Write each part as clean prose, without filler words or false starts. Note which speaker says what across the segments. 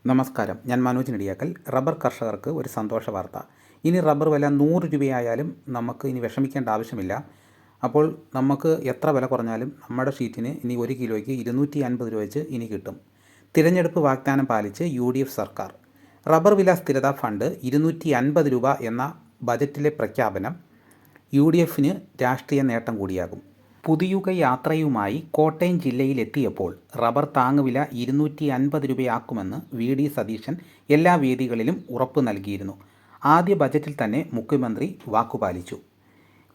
Speaker 1: നമസ്കാരം, ഞാൻ മനോജ് നെടിയാക്കൽ. റബ്ബർ കർഷകർക്ക് ഒരു സന്തോഷ വാർത്ത. ഇനി റബ്ബർ വില 100 രൂപയായാലും നമുക്ക് ഇനി വിഷമിക്കേണ്ട ആവശ്യമില്ല. അപ്പോൾ നമുക്ക് എത്ര വില കുറഞ്ഞാലും നമ്മുടെ ഷീറ്റിന് ഇനി 1 കിലോയ്ക്ക് 250 രൂപ വെച്ച് ഇനി കിട്ടും. തിരഞ്ഞെടുപ്പ് വാഗ്ദാനം പാലിച്ച് UDF സർക്കാർ. റബ്ബർ വില സ്ഥിരതാ ഫണ്ട് 250 രൂപ എന്ന ബജറ്റിലെ പ്രഖ്യാപനം UDFന് രാഷ്ട്രീയ നേട്ടം കൂടിയാകും. പുതുയുഗ യാത്രയുമായി കോട്ടയം ജില്ലയിലെത്തിയപ്പോൾ റബ്ബർ താങ്ങുവില 250 രൂപയാക്കുമെന്ന് VD സതീശൻ എല്ലാ വേദികളിലും ഉറപ്പു നൽകിയിരുന്നു. ആദ്യ ബജറ്റിൽ തന്നെ മുഖ്യമന്ത്രി വാക്കുപാലിച്ചു.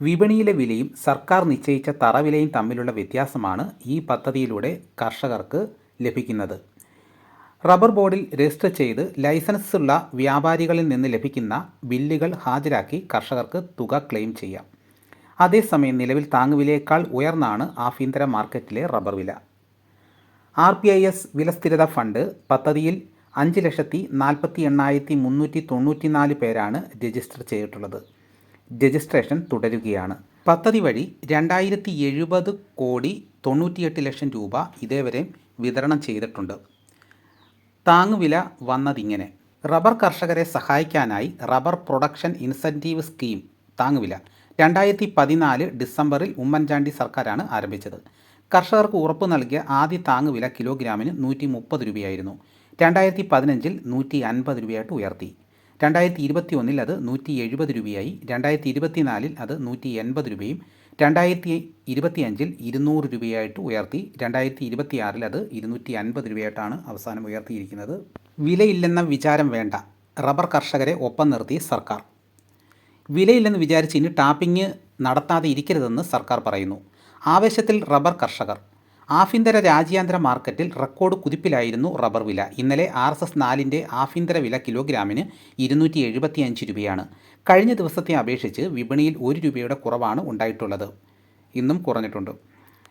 Speaker 1: വിപണിയിലെ വിലയും സർക്കാർ നിശ്ചയിച്ച തറവിലയും തമ്മിലുള്ള വ്യത്യാസമാണ് ഈ പദ്ധതിയിലൂടെ കർഷകർക്ക് ലഭിക്കുന്നത്. റബ്ബർ ബോർഡിൽ രജിസ്റ്റർ ചെയ്ത് ലൈസൻസുള്ള വ്യാപാരികളിൽ നിന്ന് ലഭിക്കുന്ന ബില്ലുകൾ ഹാജരാക്കി കർഷകർക്ക് തുക ക്ലെയിം ചെയ്യാം. അതേസമയം നിലവിൽ താങ്ങുവിലയേക്കാൾ ഉയർന്നാണ് ആഭ്യന്തര മാർക്കറ്റിലെ റബ്ബർ വില. RPIS വില സ്ഥിരത ഫണ്ട് പദ്ധതിയിൽ 5,48,394 പേരാണ് രജിസ്റ്റർ ചെയ്തിട്ടുള്ളത്. രജിസ്ട്രേഷൻ തുടരുകയാണ്. പദ്ധതി വഴി 2,070 കോടി 98 ലക്ഷം രൂപ ഇതേവരെ വിതരണം ചെയ്തിട്ടുണ്ട്. താങ്ങുവില വന്നതിങ്ങനെ: റബ്ബർ കർഷകരെ സഹായിക്കാനായി റബ്ബർ പ്രൊഡക്ഷൻ ഇൻസെൻറ്റീവ് സ്കീം താങ്ങുവില 2014 ഡിസംബറിൽ ഉമ്മൻചാണ്ടി സർക്കാരാണ് ആരംഭിച്ചത്. കർഷകർക്ക് ഉറപ്പു നൽകിയ ആദ്യ താങ്ങുവില കിലോഗ്രാമിന് 130 രൂപയായിരുന്നു. 2015 150 രൂപയായിട്ട് ഉയർത്തി. 2021 അത് 170 രൂപയായി. 2024 അത് 180 രൂപയും 2025 200 രൂപയായിട്ട് ഉയർത്തി. 2026 അത് 250 രൂപയായിട്ടാണ് അവസാനം ഉയർത്തിയിരിക്കുന്നത്. വിലയില്ലെന്ന വിചാരം വേണ്ട, റബ്ബർ കർഷകരെ ഒപ്പം നിർത്തി സർക്കാർ. വിലയില്ലെന്ന് വിചാരിച്ച് ഇനി ടാപ്പിംഗ് നടത്താതെ ഇരിക്കരുതെന്ന് സർക്കാർ പറയുന്നു. ആവേശത്തിൽ റബ്ബർ കർഷകർ. ആഭ്യന്തര രാജ്യാന്തര മാർക്കറ്റിൽ റെക്കോർഡ് കുതിപ്പിലായിരുന്നു റബ്ബർ വില. ഇന്നലെ RSS 4ൻ്റെ ആഭ്യന്തര വില കിലോഗ്രാമിന് 275 രൂപയാണ്. കഴിഞ്ഞ ദിവസത്തെ അപേക്ഷിച്ച് വിപണിയിൽ 1 രൂപയുടെ കുറവാണ് ഉണ്ടായിട്ടുള്ളത്. ഇന്നും കുറഞ്ഞിട്ടുണ്ട്.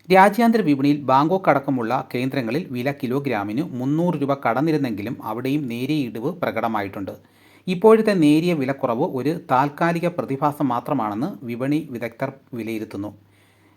Speaker 1: രാജ്യാന്തര വിപണിയിൽ ബാങ്കോക്ക് അടക്കമുള്ള കേന്ദ്രങ്ങളിൽ വില കിലോഗ്രാമിന് 300 രൂപ കടന്നിരുന്നെങ്കിലും അവിടെയും നേരിയ ഇടിവ് പ്രകടമായിട്ടുണ്ട്. ഇപ്പോഴത്തെ നേരിയ വിലക്കുറവ് ഒരു താൽക്കാലിക പ്രതിഭാസം മാത്രമാണെന്ന് വിപണി വിദഗ്ധർ വിലയിരുത്തുന്നു.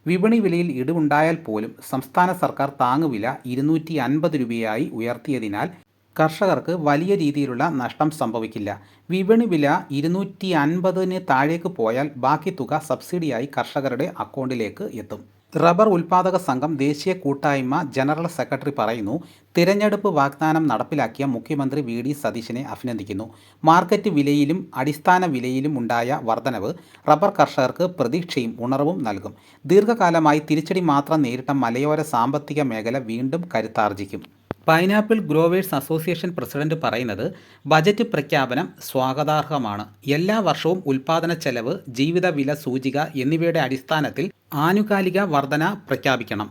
Speaker 1: വിപണി വിലയിൽ ഇടിവുണ്ടായാൽ പോലും സംസ്ഥാന സർക്കാർ താങ്ങുവില 250 രൂപയായി ഉയർത്തിയതിനാൽ കർഷകർക്ക് വലിയ രീതിയിലുള്ള നഷ്ടം സംഭവിക്കില്ല. വിപണി വില 250-ന് താഴേക്ക് പോയാൽ ബാക്കി തുക സബ്സിഡിയായി കർഷകരുടെ അക്കൗണ്ടിലേക്ക് എത്തും. റബ്ബർ ഉൽപ്പാദക സംഘം ദേശീയ കൂട്ടായ്മ ജനറൽ സെക്രട്ടറി പറയുന്നു, തിരഞ്ഞെടുപ്പ് വാഗ്ദാനം നടപ്പിലാക്കിയ മുഖ്യമന്ത്രി VD സതീശനെ അഭിനന്ദിക്കുന്നു. മാർക്കറ്റ് വിലയിലും അടിസ്ഥാന വിലയിലും ഉണ്ടായ വർധനവ് റബ്ബർ കർഷകർക്ക് പ്രതീക്ഷയും ഉണർവും നൽകും. ദീർഘകാലമായി തിരിച്ചടി മാത്രം നേരിട്ട മലയോര സാമ്പത്തിക മേഖല വീണ്ടും കരുത്താർജിക്കും. പൈനാപ്പിൾ ഗ്രോവേഴ്സ് അസോസിയേഷൻ പ്രസിഡന്റ് പറയുന്നത്, ബജറ്റ് പ്രഖ്യാപനം സ്വാഗതാർഹമാണ്. എല്ലാ വർഷവും ഉൽപ്പാദന ചെലവ്, ജീവിത വില സൂചിക എന്നിവയുടെ അടിസ്ഥാനത്തിൽ ആനുകാലിക വർധന പ്രഖ്യാപിക്കണം.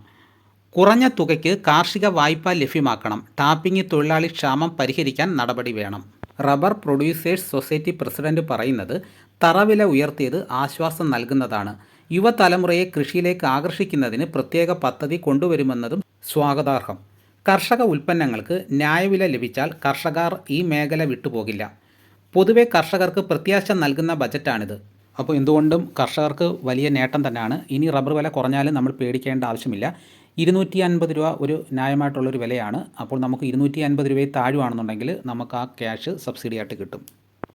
Speaker 1: കുറഞ്ഞ തുകയ്ക്ക് കാർഷിക വായ്പ ലഭ്യമാക്കണം. ടാപ്പിംഗ് തൊഴിലാളി ക്ഷാമം പരിഹരിക്കാൻ നടപടി വേണം. റബ്ബർ പ്രൊഡ്യൂസേഴ്സ് സൊസൈറ്റി പ്രസിഡന്റ് പറയുന്നത്, തറവില ഉയർത്തിയത് ആശ്വാസം നൽകുന്നതാണ്. യുവതലമുറയെ കൃഷിയിലേക്ക് ആകർഷിക്കുന്നതിന് പ്രത്യേക പദ്ധതി കൊണ്ടുവരുമെന്നതും സ്വാഗതാർഹം. കർഷക ഉൽപ്പന്നങ്ങൾക്ക് ന്യായവില ലഭിച്ചാൽ കർഷകർ ഈ മേഖല വിട്ടുപോകില്ല. പൊതുവെ കർഷകർക്ക് പ്രത്യാശ നൽകുന്ന ബജറ്റാണിത്. അപ്പോൾ എന്തുകൊണ്ടും കർഷകർക്ക് വലിയ നേട്ടം തന്നെയാണ്. ഇനി റബ്ബർ വില കുറഞ്ഞാലും നമ്മൾ പേടിക്കേണ്ട ആവശ്യമില്ല. 250 രൂപ ഒരു ന്യായമായിട്ടുള്ളൊരു വിലയാണ്. അപ്പോൾ നമുക്ക് 250 രൂപയിൽ താഴുവാണെന്നുണ്ടെങ്കിൽ നമുക്ക് ആ ക്യാഷ് സബ്സിഡിയായിട്ട് കിട്ടും.